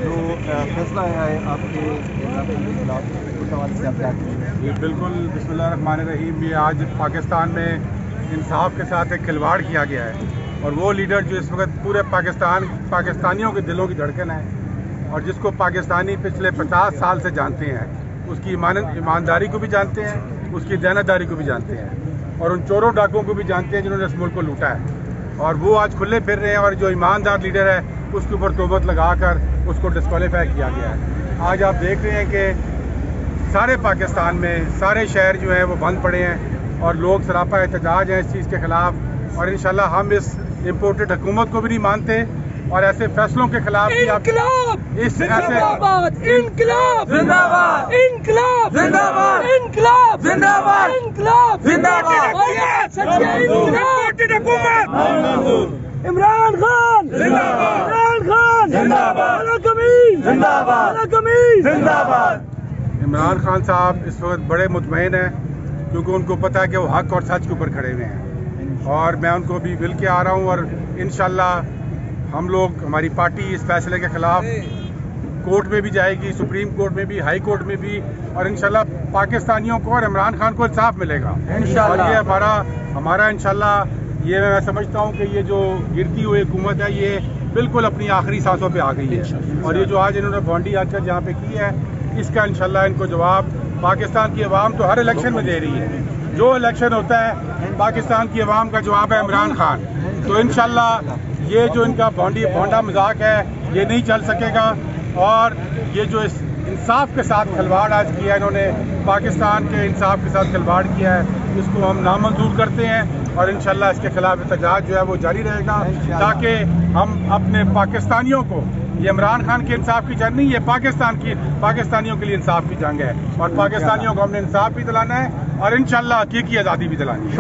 جو فیصلہ آیا ہے آپ کے خلاف اس حوالے سے آپ کیا کہیں گے؟ بالکل، بسم اللہ الرحمن الرحیم۔ یہ آج پاکستان میں انصاف کے ساتھ ایک کھلواڑ کیا گیا ہے، اور وہ لیڈر جو اس وقت پورے پاکستانیوں کے دلوں کی دھڑکن ہے، اور جس کو پاکستانی پچھلے 50 سال سے جانتے ہیں، اس کی ایمانداری کو بھی جانتے ہیں، اس کی دیانتداری کو بھی جانتے ہیں، اور ان چوروں ڈاکوں کو بھی جانتے ہیں جنہوں نے اس ملک کو لوٹا ہے، اور وہ آج کھلے پھر رہے ہیں۔ اور جو ایماندار لیڈر ہے اس کے اوپر تہمت لگا کر اس کو ڈسکوالیفائی کیا گیا ہے۔ آج آپ دیکھ رہے ہیں کہ سارے پاکستان میں سارے شہر جو ہیں وہ بند پڑے ہیں، اور لوگ سراپا احتجاج ہیں اس چیز کے خلاف، اور انشاءاللہ ہم اس امپورٹڈ حکومت کو بھی نہیں مانتے، اور ایسے فیصلوں کے خلاف بھی عمران خان عمران خان صاحب اس وقت بڑے مطمئن ہیں، کیونکہ ان کو پتہ ہے کہ وہ حق اور سچ کے اوپر کھڑے ہوئے ہیں، اور میں ان کو بھی مل کے آ رہا ہوں، اور انشاءاللہ ہم لوگ، ہماری پارٹی اس فیصلے کے خلاف کورٹ میں بھی جائے گی، سپریم کورٹ میں بھی، ہائی کورٹ میں بھی، اور انشاءاللہ پاکستانیوں کو اور عمران خان کو انصاف ملے گا، اور یہ ہمارا انشاءاللہ یہ میں سمجھتا ہوں کہ یہ جو گرتی ہوئی حکومت ہے یہ بالکل اپنی آخری سانسوں پہ آ گئی ہے، اور یہ جو آج انہوں نے بانڈی آ کر جہاں پہ کی ہے، اس کا انشاءاللہ ان کو جواب پاکستان کی عوام تو ہر الیکشن میں دے رہی ہے۔ جو الیکشن ہوتا ہے پاکستان کی عوام کا جواب ہے عمران خان، تو انشاءاللہ یہ جو ان کا بھونڈا مذاق ہے یہ نہیں چل سکے گا، اور یہ جو اس انصاف کے ساتھ کھلواڑ آج کیا انہوں نے، پاکستان کے انصاف کے ساتھ کھلواڑ کیا ہے، اس کو ہم نامنظور کرتے ہیں، اور انشاءاللہ اس کے خلاف احتجاج جو ہے وہ جاری رہے گا، تاکہ ہم اپنے پاکستانیوں کو، یہ عمران خان کے انصاف کی جنگ نہیں، یہ پاکستانیوں کے لیے انصاف کی جنگ ہے، اور پاکستانیوں کو ہم نے انصاف بھی دلانا ہے، اور انشاءاللہ حقیقی آزادی بھی دلانی ہے۔